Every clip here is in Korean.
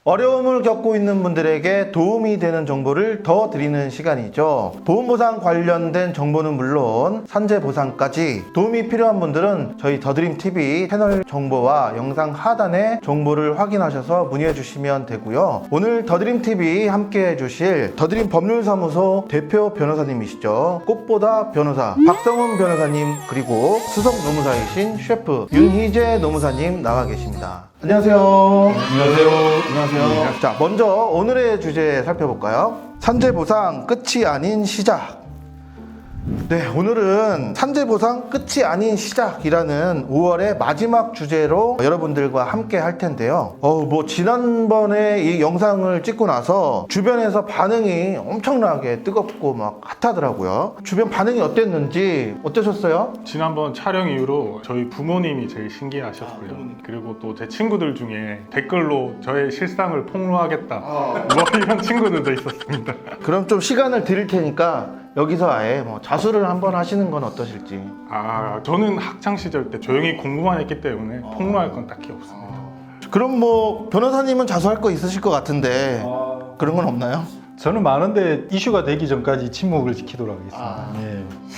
어려움을 겪고 있는 분들에게 도움이 되는 정보를 더 드리는 시간이죠. 보험보상 관련된 정보는 물론 산재보상까지 도움이 필요한 분들은 저희 더드림TV 채널 정보와 영상 하단에 정보를 확인하셔서 문의해 주시면 되고요. 오늘 더드림TV 함께 해주실 더드림 법률사무소 대표 변호사님이시죠. 꽃보다 변호사 박성훈 변호사님, 그리고 수석 노무사이신 셰프 윤희재 노무사님 나와 계십니다. 안녕하세요. 안녕하세요. 자, 먼저 오늘의 주제 살펴볼까요? 산재보상 끝이 아닌 시작. 네, 오늘은 산재보상 끝이 아닌 시작이라는 5월의 마지막 주제로 여러분들과 함께 할 텐데요. 지난번에 이 영상을 찍고 나서 주변에서 반응이 엄청나게 뜨겁고 막 핫하더라고요. 주변 반응이 어떠셨어요? 지난번 촬영 이후로 저희 부모님이 제일 신기해하셨고요. 그리고 또 제 친구들 중에 댓글로 저의 실상을 폭로하겠다 이런 친구들도 있었습니다. 그럼 좀 시간을 드릴 테니까 여기서 아예 자수를 한번 하시는 건 어떠실지. 저는 학창시절 때 조용히 공부만 했기 때문에 폭로할 건 딱히 없습니다. 그럼 변호사님은 자수할 거 있으실 것 같은데 그런 건 없나요? 저는 많은데 이슈가 되기 전까지 침묵을 지키도록 하겠습니다.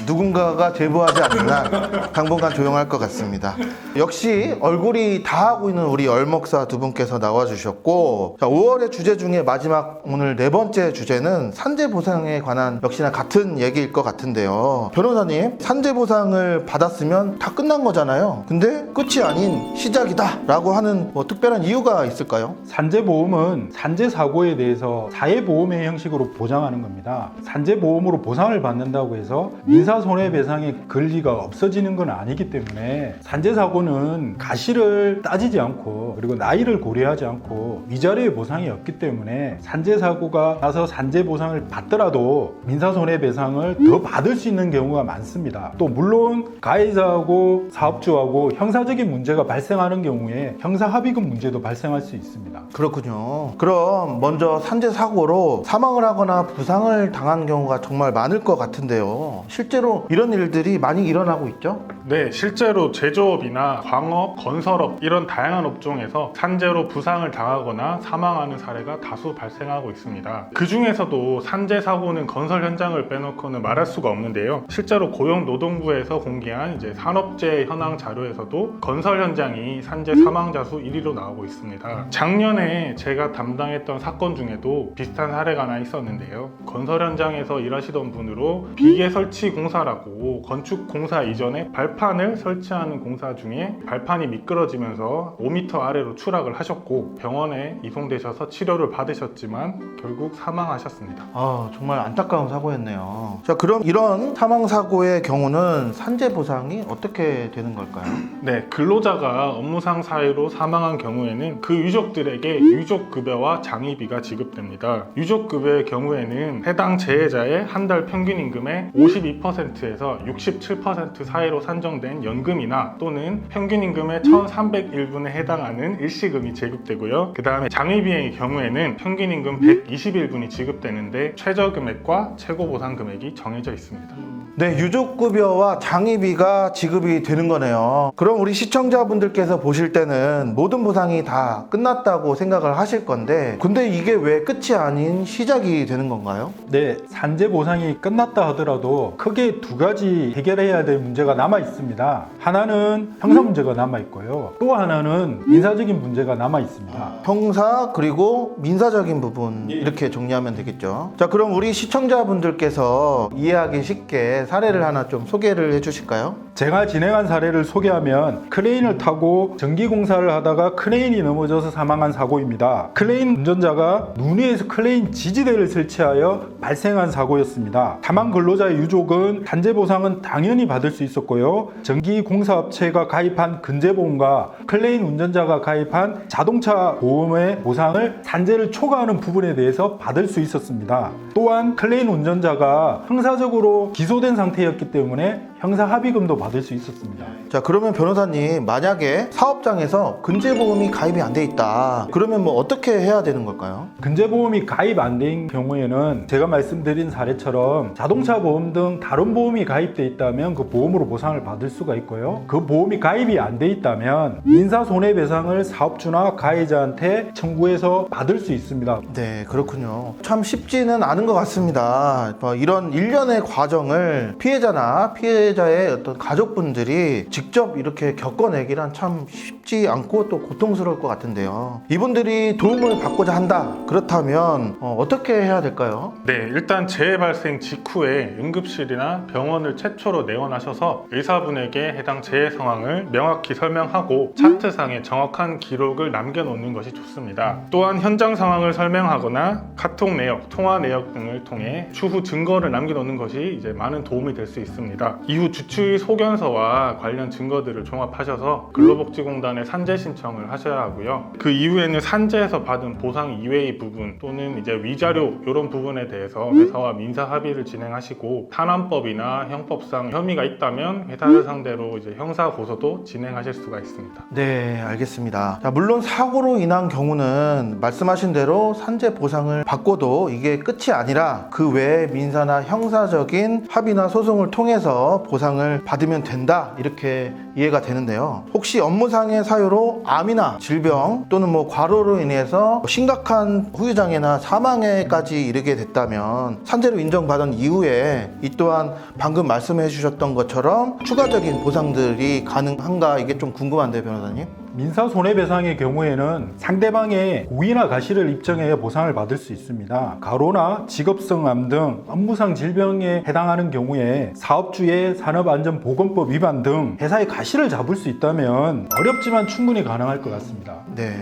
누군가가 제보하지 않는 한 당분간 조용할 것 같습니다. 역시 얼굴이 다 하고 있는 우리 얼먹사 두 분께서 나와주셨고, 자, 5월의 주제 중에 마지막 오늘 네 번째 주제는 산재보상에 관한 역시나 같은 얘기일 것 같은데요. 변호사님, 산재보상을 받았으면 다 끝난 거잖아요. 근데 끝이 아닌 시작이다 라고 하는 특별한 이유가 있을까요? 산재보험은 산재사고에 대해서 사회보험의 형식으로 보장하는 겁니다. 산재보험으로 보상을 받는다고 해서 민사손해배상의 권리가 없어지는 건 아니기 때문에 산재사고는 가시를 따지지 않고 그리고 나이를 고려하지 않고 위자료의 보상이 없기 때문에 산재사고가 나서 산재보상을 받더라도 민사손해배상을 더 받을 수 있는 경우가 많습니다. 또 물론 가해자하고 사업주하고 형사적인 문제가 발생하는 경우에 형사합의금 문제도 발생할 수 있습니다. 그렇군요. 그럼 먼저 산재사고로 사망을 하거나 부상을 당한 경우가 정말 많을 것 같은데요. 실제로 이런 일들이 많이 일어나고 있죠? 네, 실제로 제조업이나 광업, 건설업 이런 다양한 업종에서 산재로 부상을 당하거나 사망하는 사례가 다수 발생하고 있습니다. 그 중에서도 산재 사고는 건설 현장을 빼놓고는 말할 수가 없는데요. 실제로 고용노동부에서 공개한 산업재해 현황 자료에서도 건설 현장이 산재 사망자 수 1위로 나오고 있습니다. 작년에 제가 담당했던 사건 중에도 비슷한 사례가 하나 있었는데요. 건설 현장에서 일하시던 분으로 비계 설치 공사라고 건축 공사 이전에 발판을 설치하는 공사 중에 발판이 미끄러지면서 5m 아래로 추락을 하셨고 병원에 이송되셔서 치료를 받으셨지만 결국 사망하셨습니다. 정말 안타까운 사고였네요. 자, 그럼 이런 사망사고의 경우는 산재보상이 어떻게 되는 걸까요? 네, 근로자가 업무상 사유로 사망한 경우에는 그 유족들에게 유족급여와 장의비가 지급됩니다. 유족급여의 경우에는 해당 재해자의 한 달 평균 임금의 52%에서 67% 사이로 산정된 연금이나 또는 평균 임금의 1301분에 해당하는 일시금이 지급되고요. 그 다음에 장의비의 경우에는 평균 임금 121분이 지급되는데 최저금액과 최고보상 금액이 정해져 있습니다. 네, 유족급여와 장의비가 지급이 되는 거네요. 그럼 우리 시청자분들께서 보실 때는 모든 보상이 다 끝났다고 생각을 하실 건데, 근데 이게 왜 끝이 아닌 시작이 되는 건가요? 네, 산재보상이 끝났다 하더라도 크게 두 가지 해결해야 될 문제가 남아 있습니다. 하나는 형사 문제가 남아 있고요. 또 하나는 민사적인 문제가 남아 있습니다. 형사 그리고 민사적인 부분, 이렇게 정리하면 되겠죠. 자, 그럼 우리 시청자분들께서 이해하기 쉽게 사례를 하나 좀 소개를 해주실까요? 제가 진행한 사례를 소개하면 크레인을 타고 전기공사를 하다가 크레인이 넘어져서 사망한 사고입니다. 크레인 운전자가 눈 위에서 크레인 지지대를 설치하여 발생한 사고였습니다. 사망 근로자의 유족은 산재보상은 당연히 받을 수 있었고요. 전기공사업체가 가입한 근제보험과 크레인 운전자가 가입한 자동차 보험의 보상을 산재를 초과하는 부분에 대해서 받을 수 있었습니다. 또한 크레인 운전자가 형사적으로 기소된 상태였기 때문에 형사 합의금도 받을 수 있었습니다. 자, 그러면 변호사님, 만약에 사업장에서 근제보험이 가입이 안 돼 있다, 그러면 어떻게 해야 되는 걸까요? 근제보험이 가입 안 돼 사례인 경우에는 제가 말씀드린 사례처럼 자동차 보험 등 다른 보험이 가입돼 있다면 그 보험으로 보상을 받을 수가 있고요. 그 보험이 가입이 안 돼 있다면 민사손해배상을 사업주나 가해자한테 청구해서 받을 수 있습니다. 네, 그렇군요. 참 쉽지는 않은 것 같습니다. 이런 일련의 과정을 피해자나 피해자의 어떤 가족분들이 직접 이렇게 겪어내기란 참 쉽지 않고 또 고통스러울 것 같은데요. 이분들이 도움을 받고자 한다. 그렇다면 어떻게 해야 될까요? 네, 일단 재해 발생 직후에 응급실이나 병원을 최초로 내원하셔서 의사분에게 해당 재해 상황을 명확히 설명하고 차트상에 정확한 기록을 남겨놓는 것이 좋습니다. 또한 현장 상황을 설명하거나 카톡 내역, 통화 내역 등을 통해 추후 증거를 남겨놓는 것이 이제 많은 도움이 될 수 있습니다. 이후 주치의 소견서와 관련 증거들을 종합하셔서 근로복지공단에 산재 신청을 하셔야 하고요. 그 이후에는 산재에서 받은 보상 이외의 부분 또는 이제 위자료 이런 부분에 대해서 회사와 민사 합의를 진행하시고 탄환법이나 형법상 혐의가 있다면 회사를 상대로 이제 형사 고소도 진행하실 수가 있습니다. 네, 알겠습니다. 자, 물론 사고로 인한 경우는 말씀하신 대로 산재 보상을 받고도 이게 끝이 아니라 그 외에 민사나 형사적인 합의나 소송을 통해서 보상을 받으면 된다, 이렇게 이해가 되는데요. 혹시 업무상의 사유로 암이나 질병 또는 과로로 인해서 심각한 후유장애나 사망에까지 이르게 됐다면 산재로 인정받은 이후에 이 또한 방금 말씀해 주셨던 것처럼 추가적인 보상들이 가능한가, 이게 좀 궁금한데요, 변호사님. 민사손해배상의 경우에는 상대방의 고의나 가시를 입증해 보상을 받을 수 있습니다. 가로나 직업성암 등 업무상 질병에 해당하는 경우에 사업주의 산업안전보건법 위반 등 회사의 가시를 잡을 수 있다면 어렵지만 충분히 가능할 것 같습니다. 네,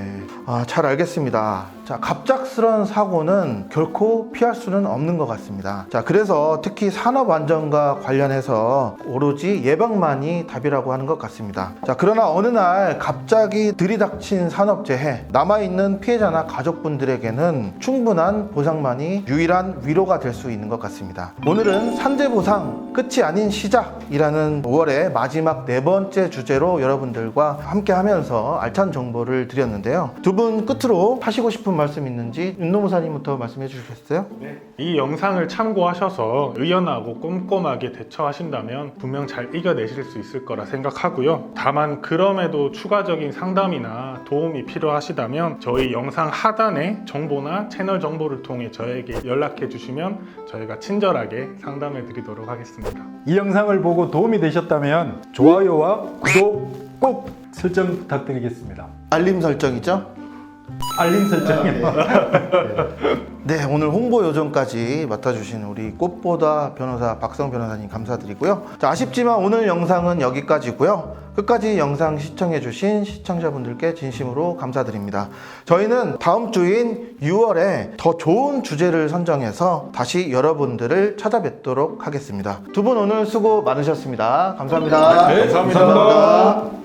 잘 알겠습니다. 자, 갑작스러운 사고는 결코 피할 수는 없는 것 같습니다. 자, 그래서 특히 산업안전과 관련해서 오로지 예방만이 답이라고 하는 것 같습니다. 자, 그러나 어느 날 갑자기 들이닥친 산업재해, 남아있는 피해자나 가족분들에게는 충분한 보상만이 유일한 위로가 될 수 있는 것 같습니다. 오늘은 산재보상 끝이 아닌 시작이라는 5월의 마지막 4번째 주제로 여러분들과 함께 하면서 알찬 정보를 드렸는데요. 두 분 끝으로 하시고 싶은 말씀 있는지 윤노무사님부터 말씀해 주시겠어요? 네. 이 영상을 참고하셔서 의연하고 꼼꼼하게 대처하신다면 분명 잘 이겨내실 수 있을 거라 생각하고요. 다만 그럼에도 추가적인 상담이나 도움이 필요하시다면 저희 영상 하단에 정보나 채널 정보를 통해 저에게 연락해 주시면 저희가 친절하게 상담해 드리도록 하겠습니다. 이 영상을 보고 도움이 되셨다면 좋아요와 구독 꼭 설정 부탁드리겠습니다. 알림 설정이죠? 알림 설정이요. 네, 오늘 홍보 요정까지 맡아주신 우리 꽃보다 변호사 박성 변호사님 감사드리고요. 자, 아쉽지만 오늘 영상은 여기까지고요. 끝까지 영상 시청해주신 시청자분들께 진심으로 감사드립니다. 저희는 다음 주인 6월에 더 좋은 주제를 선정해서 다시 여러분들을 찾아뵙도록 하겠습니다. 두 분 오늘 수고 많으셨습니다. 감사합니다. 네, 감사합니다. 감사합니다.